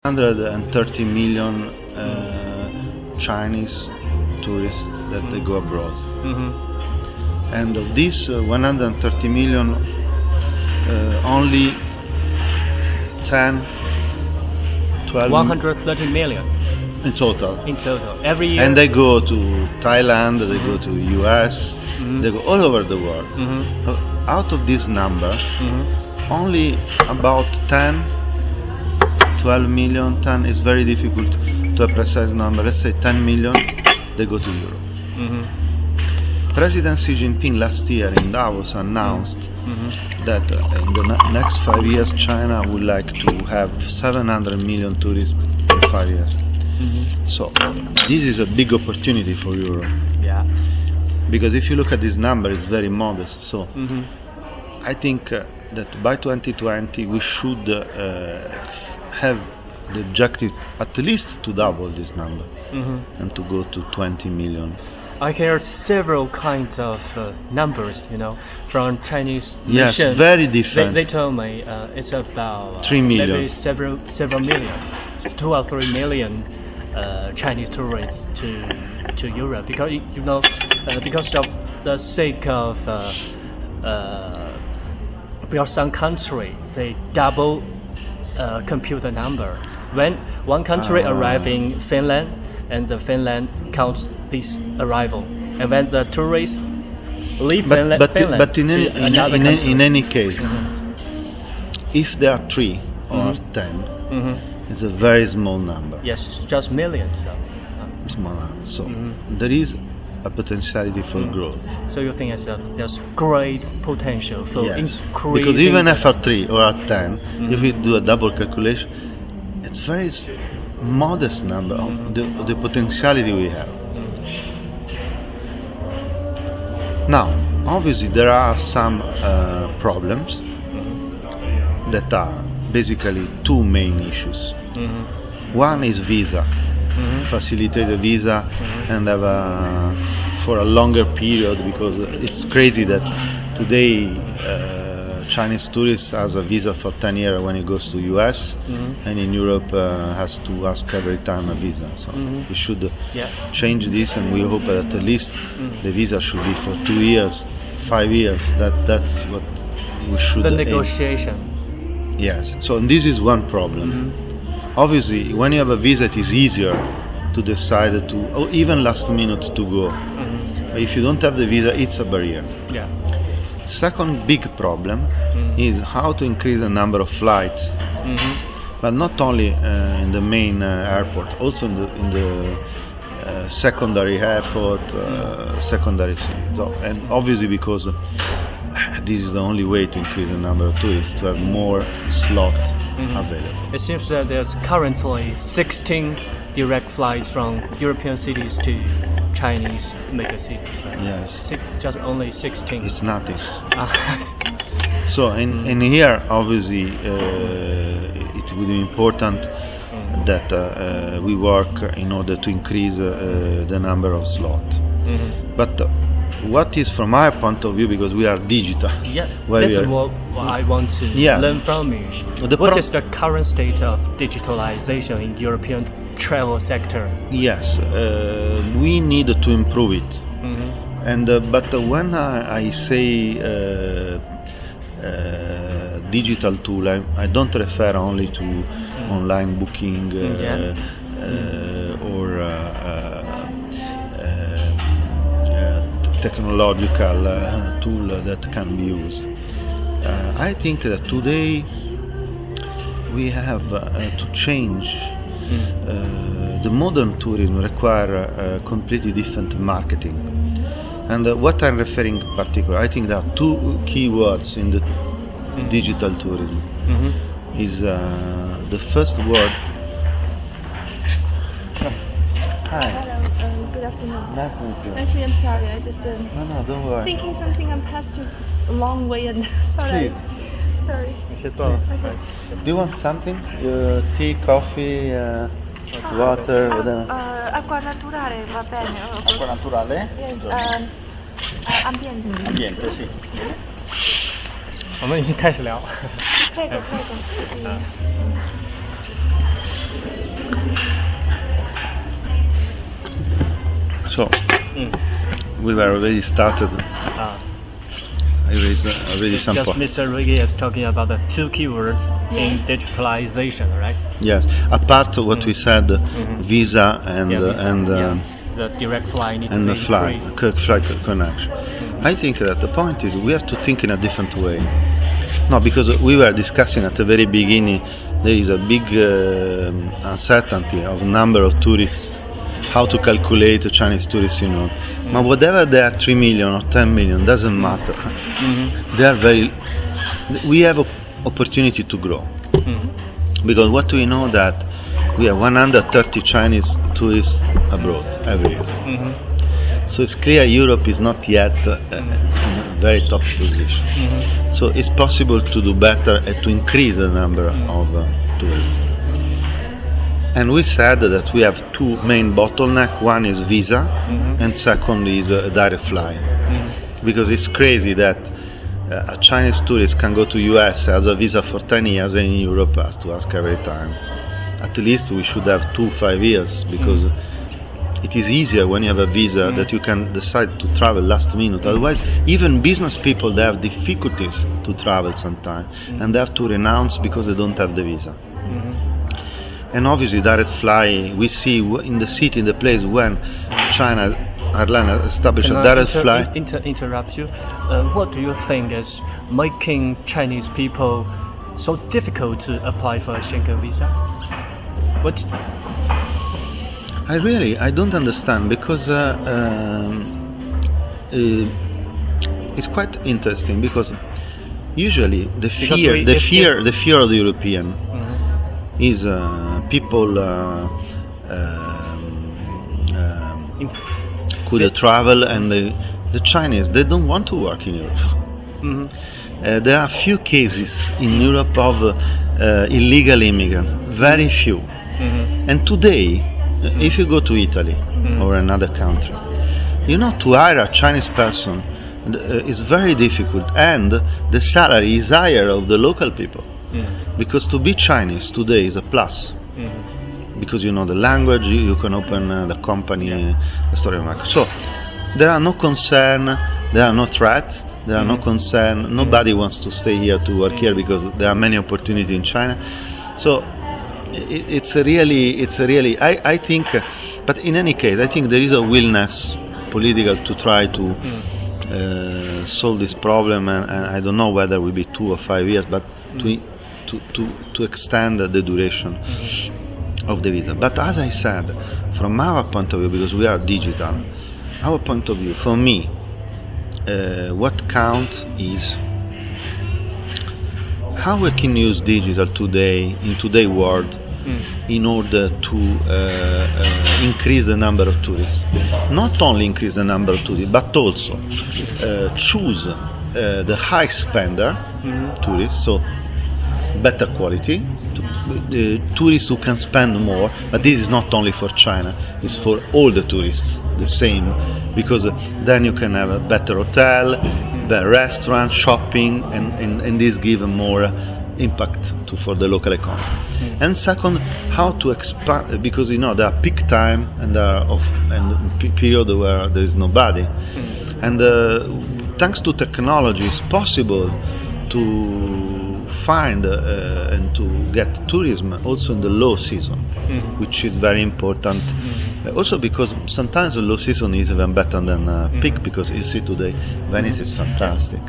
130 million Chinese tourists that they go abroad. And of these 130 million, only 10, 12 130 million in total. every year. And they go to Thailand, they go to US, they go all over the world. Out of this number, only about 10, 12 million, 10 is very difficult to a precise number. Let's say 10 million, they go to Europe. President Xi Jinping last year in Davos announced that in the next 5 years China would like to have 700 million tourists in 5 years. So this is a big opportunity for Europe. Yeah. Because if you look at this number, it's very modest. So I think that by 2020 we should have the objective at least to double this number and to go to 20 million. I hear several kinds of numbers, from Chinese Yes, nation. very different. They told me it's about 3 million. maybe several million, 2 or 3 million Chinese tourists to Europe, because because of the sake of because some country they double compute the number. When one country arrive in Finland, and the Finland counts this arrival, and when the tourists leave Finland, but in any case, if there are 3 or 10, it's a very small number. Yes, just millions. Small number. So there is a potentiality for growth. So you think there's great potential for increasing? Because even after 3 or 10, if we do a double calculation, it's very modest number of the potentiality we have. Now, obviously there are some problems that are basically 2 main issues. One is visa. Facilitate a visa and have for a longer period, because it's crazy that today Chinese tourist has a visa for 10 years when he goes to US, and in Europe has to ask every time a visa. So we should change this, and we hope that at least the visa should be for 2 years, 5 years. That's what we should the aim. negotiation. Yes, so this is one problem. Obviously, when you have a visa, it is easier to decide to, or even last minute to go. If you don't have the visa, it's a barrier. Second big problem is how to increase the number of flights, but not only in the main airport, also in the secondary airport, secondary city. So, and obviously because this is the only way to increase the number of tourists, to have more slots available. It seems that there's currently 16 direct flights from European cities to Chinese mega cities. Right? Yes. Just only 16. It's nothing. So in here, obviously, it will be important that we work in order to increase the number of slots. But what is, from my point of view, because we are digital. This is what I want to learn from you. What is the current state of digitalization in European travel sector? Yes, we need to improve it. And but when I say digital tool, I don't refer only to online booking or technological tool that can be used. I think that today we have to change. The modern tourism require completely different marketing, and what I'm referring in particular, I think there are 2 key words in the digital tourism. Is the first word. Hi. Hello, good afternoon. Nice to meet you. Nice to meet you. I'm sorry, I just No, don't worry. thinking something and passed a long way and sorry. Please. Sorry. Okay. Do you want something? Tea, coffee, water? Acqua naturale va bene. Acqua naturale? Yes. Ambiente. Ambiente, sì. 我们已经开始聊。这个，谢谢。So we were already started. I raised already some Just points. Mr. Luigi is talking about the two keywords in digitalization, right? Yes, apart of what we said, visa and The direct fly needs and to the be flight increased. connection. I think that the point is we have to think in a different way. No, because we were discussing at the very beginning, there is a big uncertainty of number of tourists, how to calculate the Chinese tourists, But whatever they are 3 million or 10 million, doesn't matter. They are we have opportunity to grow. Because what we know that we have 130 Chinese tourists abroad every year. So it's clear Europe is not yet in a very top position. So it's possible to do better and to increase the number of tourists. And we said that we have two main bottlenecks. One is visa, and second is direct fly. Because it's crazy that a Chinese tourist can go to US, has a visa for 10 years, and in Europe has to ask every time. At least we should have 5 years, because it is easier when you have a visa that you can decide to travel last minute. Otherwise, even business people, they have difficulties to travel sometimes, and they have to renounce because they don't have the visa. And obviously direct fly, we see in the city, in the place when China Airlines established a direct fly. Interrupt you. What do you think is making Chinese people so difficult to apply for a Schengen visa? What? I don't understand, because it's quite interesting, because usually the fear of the European is people could travel, and the Chinese, they don't want to work in Europe. There are few cases in Europe of illegal immigrants, very few. And today, if you go to Italy or another country, to hire a Chinese person is very difficult, and the salary is higher of the local people. Because to be Chinese today is a plus. Because you know the language, you can open the company, the story of market. So there are no concern, there are no threats, there are no concern. Nobody wants to stay here to work here, because there are many opportunities in China. So it's really I think, but in any case, I think there is a willingness political to try to solve this problem, and I don't know whether it will be 2 or 5 years, but to extend the duration of the visa. But as I said, from our point of view, because we are digital, our point of view, for me, what counts is how we can use digital today, in today's world, in order to increase the number of tourists. Not only increase the number of tourists, but also choose the high spender tourists, so better quality, tourists who can spend more. But this is not only for China, it's for all the tourists the same, because then you can have a better hotel, better restaurant, shopping, and this gives more impact for the local economy. And second, how to expand, because there are peak time and period where there is nobody, and thanks to technology, it's possible to find and to get tourism also in the low season, which is very important. Also because sometimes the low season is even better than peak, because you see today Venice is fantastic.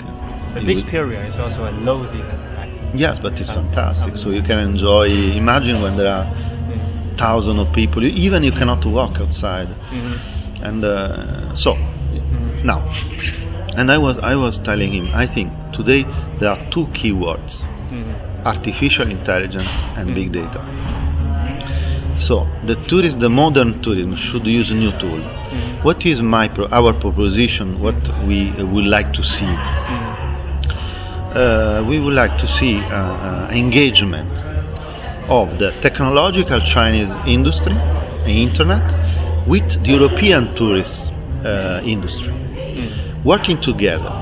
But this period is also a low season, right? Yes, but it's fantastic. So you can enjoy. Imagine when there are thousands of people, even you cannot walk outside. And so now, and I was telling him, I think today there are two key words: artificial intelligence and big data. So the modern tourism should use a new tool. What is our proposition? What we would like to see? We would like to see engagement of the technological Chinese industry and internet with the European tourist industry, working together.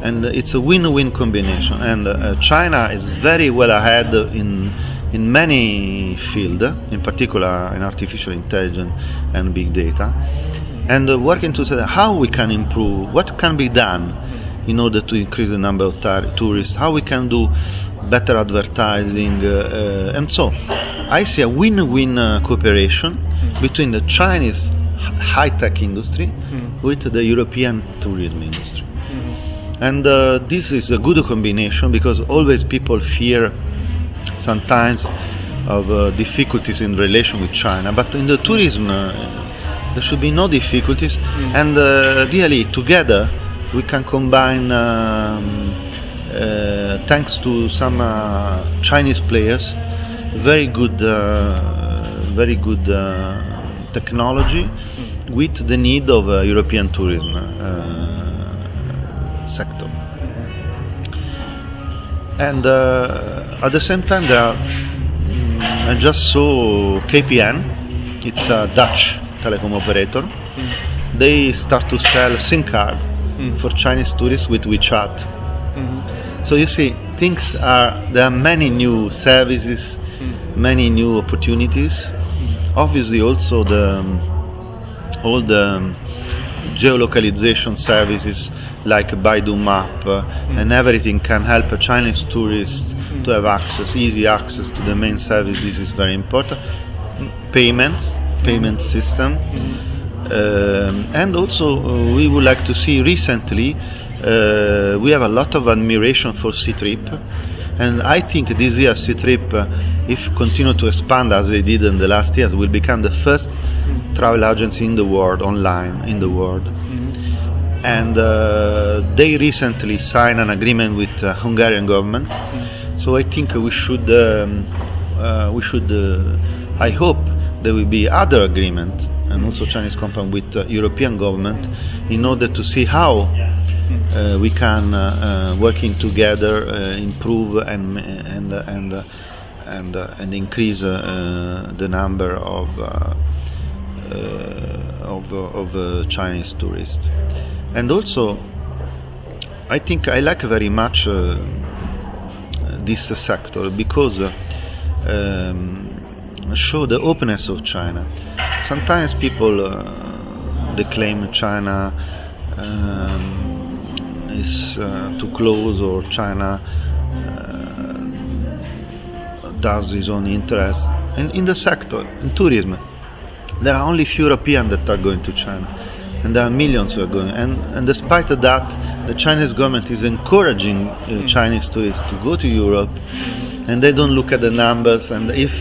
And it's a win-win combination. And China is very well ahead in in many fields, in particular in artificial intelligence and big data, and working to say how we can improve, what can be done in order to increase the number of tourists, how we can do better advertising, and so I see a win-win cooperation between the Chinese high-tech industry with the European tourism industry. And this is a good combination, because always people fear sometimes of difficulties in relation with China, but in the tourism there should be no difficulties, and really together we can combine, thanks to some Chinese players, very good technology with the need of European tourism sector. And at the same time, there are, I just saw KPN, it's a Dutch telecom operator. They start to sell SIM card for Chinese tourists with WeChat. So you see, there are many new services, many new opportunities. Obviously, also all the geolocalization services like Baidu Map and everything can help a Chinese tourist to have easy access to the main service. This is very important. Payment system. And also we would like to see, recently we have a lot of admiration for C-Trip, and I think this year C-Trip, if continue to expand as they did in the last years, will become the first travel agency in the world, online in the world. And they recently signed an agreement with the Hungarian government. So I think we should I hope there will be other agreements, and also Chinese company with the European government, in order to see how we can working together improve and increase the number of Chinese tourists. And also, I think I like very much this sector, because show the openness of China. Sometimes people they claim China is too close, or China does his own interest. And in the sector, in tourism, there are only few Europeans that are going to China, and there are millions who are going. And despite that, the Chinese government is encouraging Chinese tourists to go to Europe, and they don't look at the numbers. And if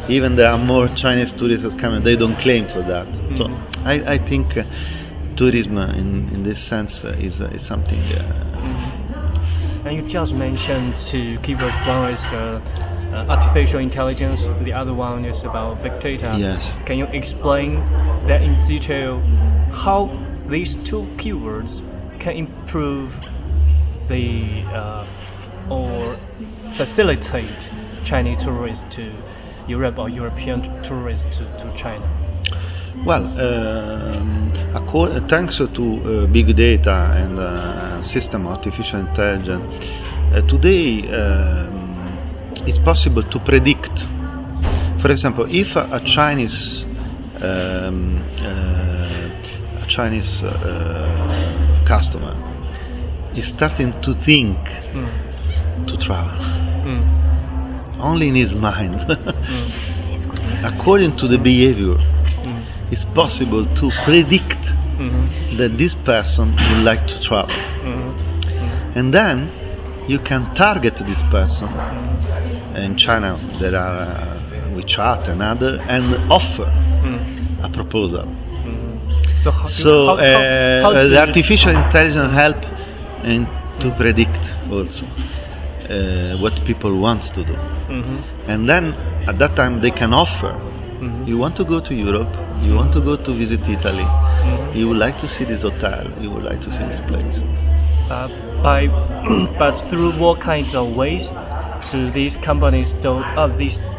even there are more Chinese tourists coming, they don't claim for that. So I think tourism in this sense is something. And you just mentioned two keywords. One is artificial intelligence. The other one is about big data. Yes. Can you explain that in detail? How these two keywords can improve or facilitate Chinese tourists to Europe, or European tourists to China? Well, thanks to big data and system artificial intelligence, today it's possible to predict. For example, if a Chinese customer is starting to think to travel, only in his mind, according to the behavior, it's possible to predict that this person would like to travel. And then you can target this person. In China there are WeChat and other, and offer a proposal. So the artificial intelligence help to predict also what people want to do. And then at that time they can offer, you want to go to Europe, you want to go to visit Italy, you would like to see this hotel, you would like to see this place. But through what kinds of ways do these companies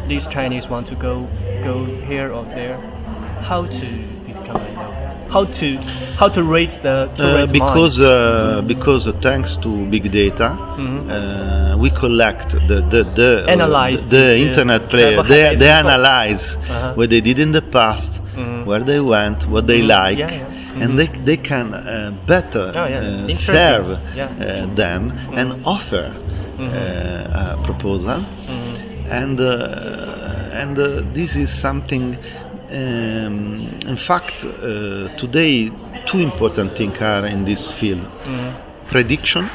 these Chinese want to go here or there? How to become how to rate the tourist mind? Because thanks to big data, we collect the Analyze internet player. They analyze what they did in the past, where they went, what they like, and they can better serve them and offer a proposal. And this is something. In fact, today two important things are in this field: prediction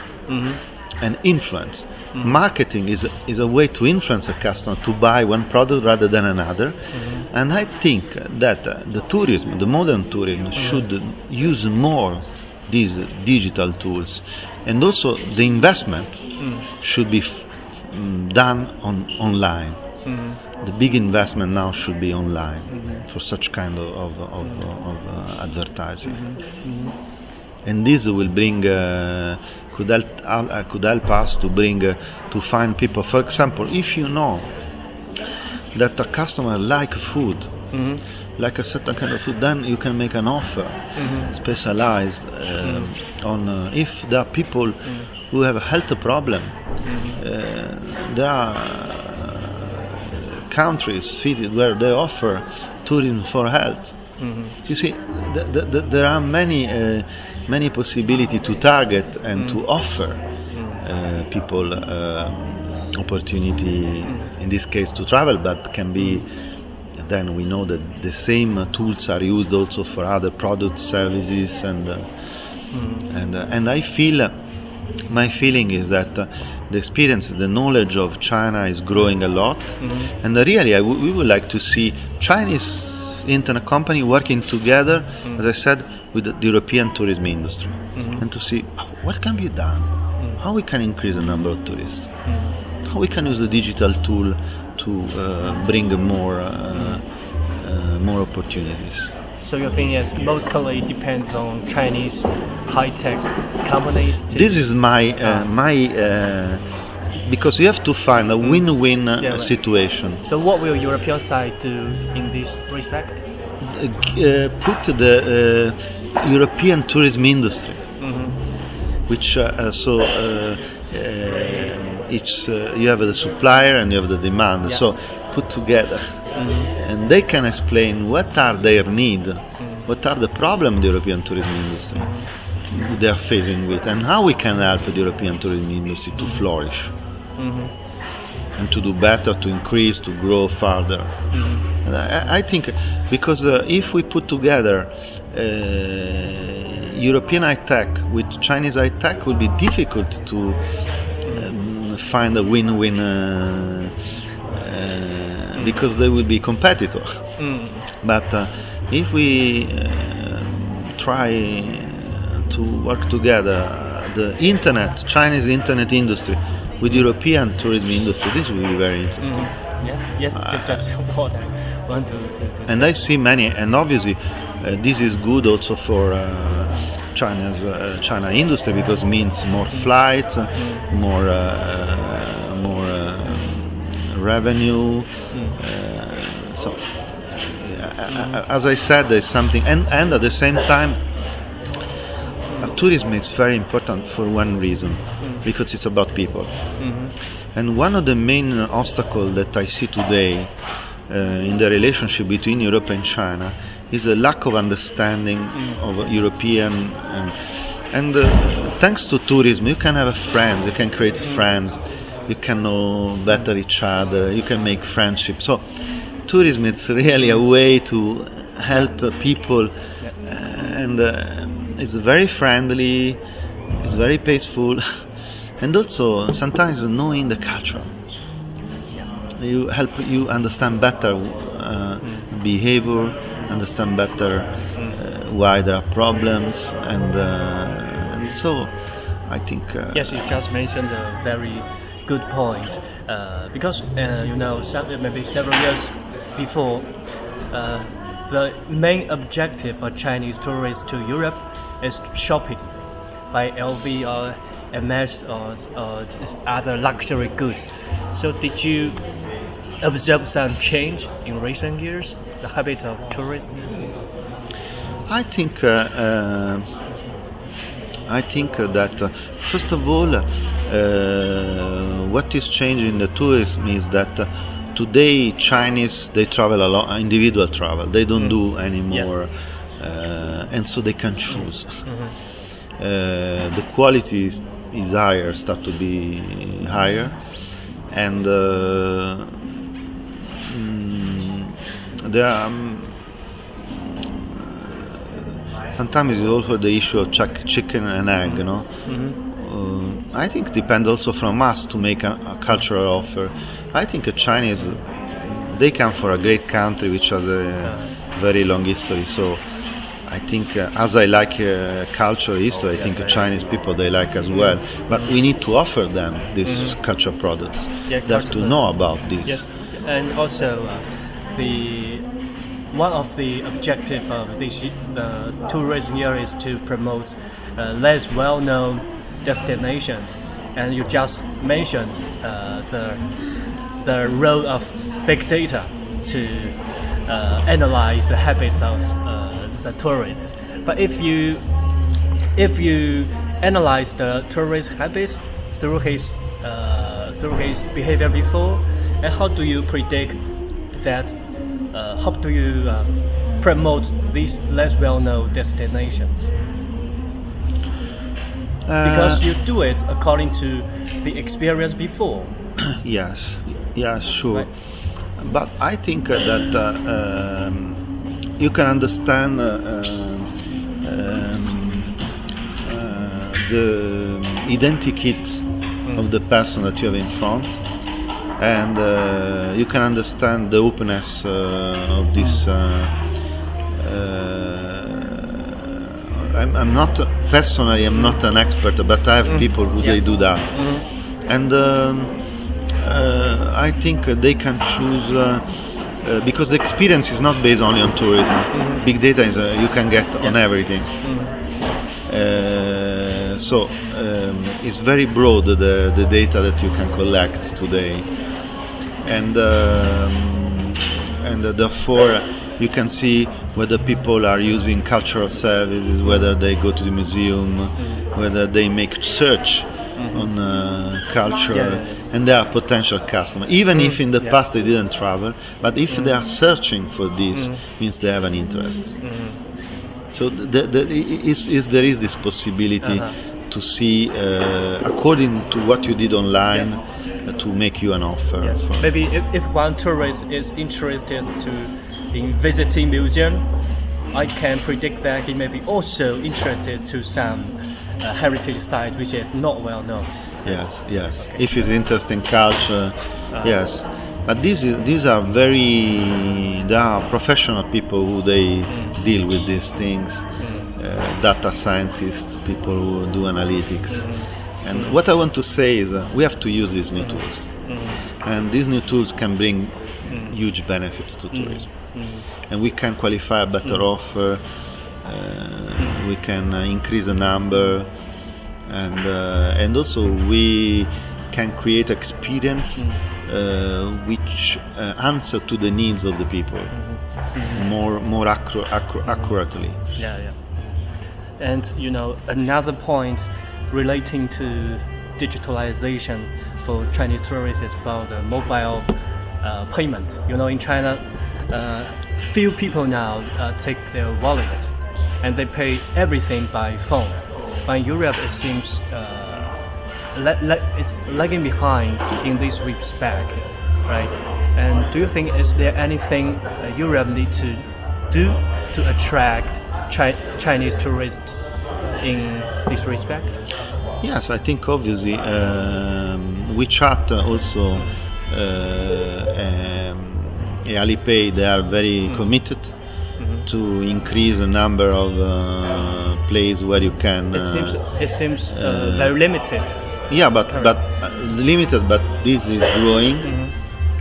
and influence. Marketing is a way to influence a customer to buy one product rather than another, and I think that the modern tourism, should use more these digital tools, and also the investment should be done online. The big investment now should be online for such kind of advertising, and this will bring could help us to bring to find people. For example, if you know that a customer like food, like a certain kind of food, then you can make an offer specialized on if there are people who have a health problem. There are countries, cities where they offer tourism for health. You see, there are many possibilities to target and to offer people opportunity, in this case to travel, but can be. Then we know that the same tools are used also for other products, services, and I feel. My feeling is that the experience, the knowledge of China is growing a lot, and really we would like to see Chinese internet company working together, as I said, with the European tourism industry, and to see what can be done, how we can increase the number of tourists, how we can use the digital tool to bring more opportunities. So your thing is mostly depends on Chinese high-tech companies. This is my because you have to find a win-win situation. So what will European side do in this respect? Put the European tourism industry, which you have the supplier and you have the demand. So put together, and they can explain what are their needs, what are the problems the European tourism industry they are facing with, and how we can help the European tourism industry to flourish and to do better, to increase, to grow further. And I think because if we put together European high tech with Chinese high tech, will be difficult to find a win-win. Because they will be competitors. But if we try to work together, the Chinese internet industry with European tourism industry, this will be very interesting. Yes, that's what I want to. And I see many, and obviously this is good also for China industry, because it means more flights, more revenue. So as I said, there's something, and at the same time tourism is very important for one reason, because it's about people. And one of the main obstacles that I see today in the relationship between Europe and China is a lack of understanding of European and thanks to tourism you can have friends, you can create friends, you can know better each other, you can make friendships. So tourism is really a way to help people, and it's very friendly, it's very peaceful, and also sometimes knowing the culture. You help you understand better behavior, understand better why there are problems, and so I think. Yes, you just mentioned a very good point, because maybe several years before, the main objective for Chinese tourists to Europe is shopping, buy LV or MS or other luxury goods. So did you observe some change in recent years, the habit of tourists? I think that first of all, what is changing in the tourism is that today Chinese, they travel a lot, individual travel. They don't do anymore, and so they can choose. The quality is higher, start to be higher, and there are. Sometimes it's also the issue of chicken and egg, you know. I think it depends also from us to make a cultural offer. I think the Chinese, they come for a great country which has a very long history. So I think as I like culture, history, I think the Chinese people, they like as well. But we need to offer them these cultural products. They have to know about this. Yes, and also one of the objectives of the tourism year is to promote less well-known destinations, and you just mentioned the role of big data to analyze the habits of the tourists. But if you analyze the tourist habits through his behavior before, and how do you predict that? How do you promote these less well-known destinations? Because you do it according to the experience before. Yes, sure. Right. But I think that you can understand the identikit of the person that you have in front. And you can understand the openness of this. I'm not personally, I'm not an expert, but I have people who they do that, and I think they can choose because the experience is not based only on tourism. Big data is you can get on everything. So it's very broad, the data that you can collect today, and therefore you can see whether people are using cultural services, whether they go to the museum, whether they make search on culture, and they are potential customers. Even if in the past they didn't travel, but if they are searching for this, means they have an interest. So there is this possibility to see, according to what you did online, to make you an offer. Yes. Maybe if one tourist is interested in visiting museum, I can predict that he may be also interested to some heritage sites which is not well known. Yes. Okay. If he's interested in culture, yes. But these are there are professional people who they deal with these things, data scientists, people who do analytics. And what I want to say is we have to use these new tools. And these new tools can bring huge benefits to tourism. And we can qualify a better offer, we can increase the number, and also we can create experience which answer to the needs of the people more accurately. Yeah. And another point relating to digitalization for Chinese tourists is about the mobile payment. In China, few people now take their wallets and they pay everything by phone. But in Europe, it seems it's lagging behind in this respect, right? And do you think is there anything Europe needs to do to attract Chinese tourists in this respect? Yes, I think obviously WeChat also Alipay, they are very committed to increase the number of places where you can. It seems very limited. Yeah, but limited, but this is growing,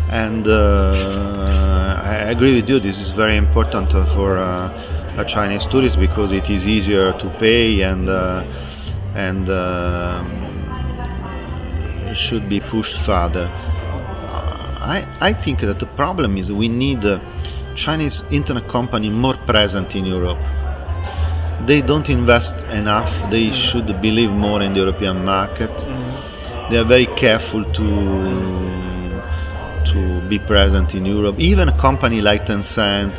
and I agree with you. This is very important for a Chinese tourist because it is easier to pay and should be pushed further. I think that the problem is we need Chinese internet company more present in Europe. they don't invest enough. They should believe more in the European market. They are very careful to be present in Europe. Even a company like Tencent,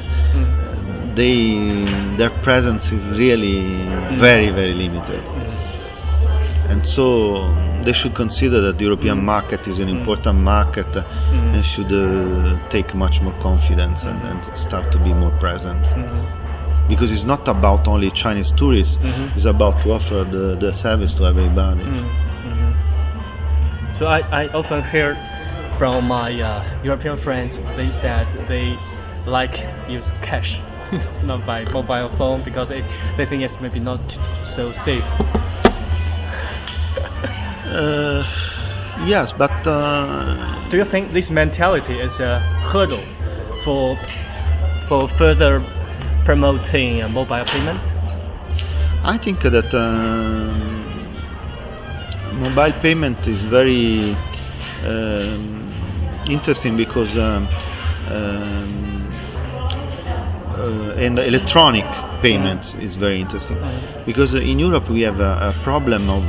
their presence is really very, very limited. And so they should consider that the European market is an important market and should take much more confidence and start to be more present. Because it's not about only Chinese tourists, it's about to offer the service to everybody. So I often hear from my European friends, they said they like use cash, not by mobile phone, because they think it's maybe not so safe. Yes, but do you think this mentality is a hurdle for further promoting mobile payment? I think that mobile payment is very interesting because and electronic payments is very interesting because in Europe we have a problem of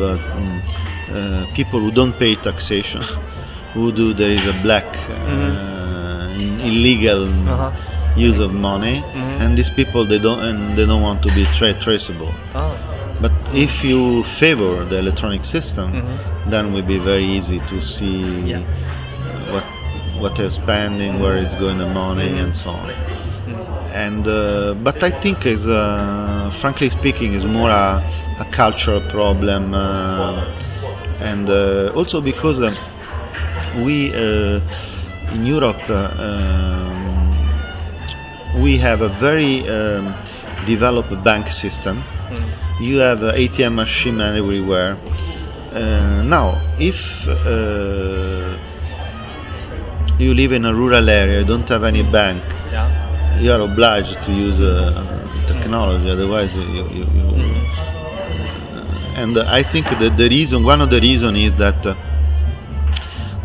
people who don't pay taxation, there is a black illegal use of money, and these people they don't want to be traceable. But if you favor the electronic system, then it will be very easy to see what they're spending, where is going the money, and so on. And but I think is frankly speaking is more a cultural problem, and also because we in Europe we have a very developed bank system. You have ATM machine everywhere. Now, if you live in a rural area, you don't have any bank, you are obliged to use technology, otherwise and I think that one of the reasons is that the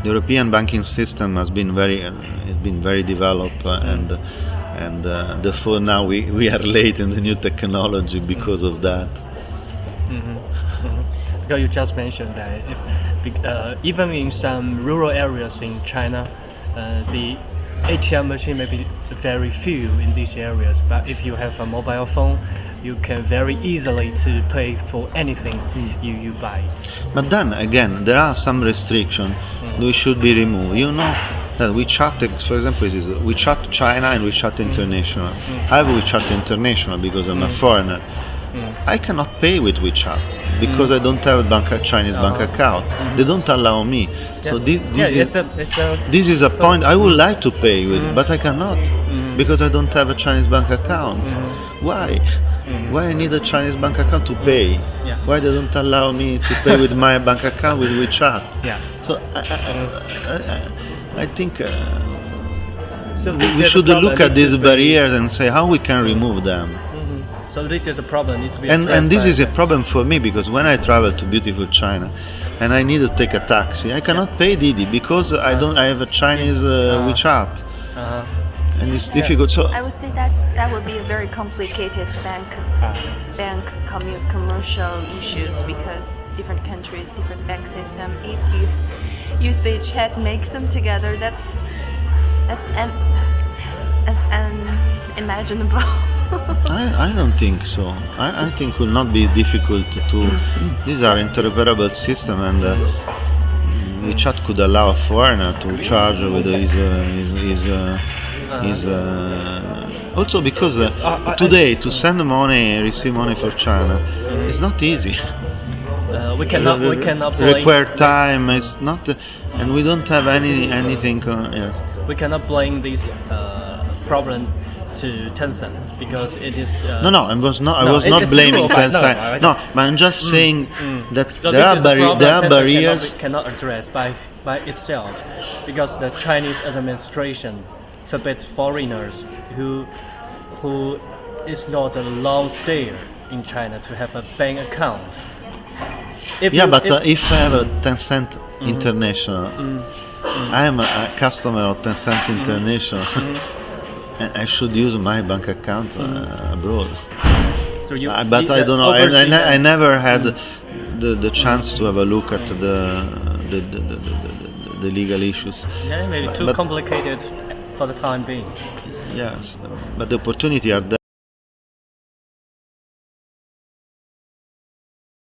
European banking system has been very developed, and therefore now we are late in the new technology because of that. Because you just mentioned that even in some rural areas in China, the ATM machine may be very few in these areas, but if you have a mobile phone, you can very easily to pay for anything you buy. But then again, there are some restrictions which should be removed. You know that WeChat, for example, is WeChat China and WeChat International. I have WeChat International because I'm a foreigner. I cannot pay with WeChat because I don't have a Chinese bank account. They don't allow me. So this is a point I would like to pay with, but I cannot because I don't have a Chinese bank account. Why? Why I need a Chinese bank account to pay? Why they don't allow me to pay with my bank account with WeChat? So I think we should look at these barriers and say how we can remove them. So this is a problem. And this is a problem for me because when I travel to beautiful China and I need to take a taxi, I cannot pay Didi because I have a Chinese WeChat, and it's difficult. So I would say that would be a very complicated commercial issues because different countries, different bank system. If you use WeChat, mix them together, that's unimaginable. I don't think so. I think it will not be difficult to. These are interoperable system, and WeChat could allow a foreigner to charge with his also because today to send money, receive money for China, it's not easy. We cannot require time. It's not, and we don't have anything. Yes. We cannot blame this problem to Tencent because it is. I was not blaming Tencent. No, but I'm just saying that there are barriers. Cannot address by itself because the Chinese administration forbids foreigners who is not a long stayer in China to have a bank account. If I have a Tencent International, I am a customer of Tencent International. And I should use my bank account abroad. So you, but you, I don't know. oversee I them. never had the chance to have a look at the legal issues. Yeah, maybe too But- complicated for the time being. Yes, but the opportunity are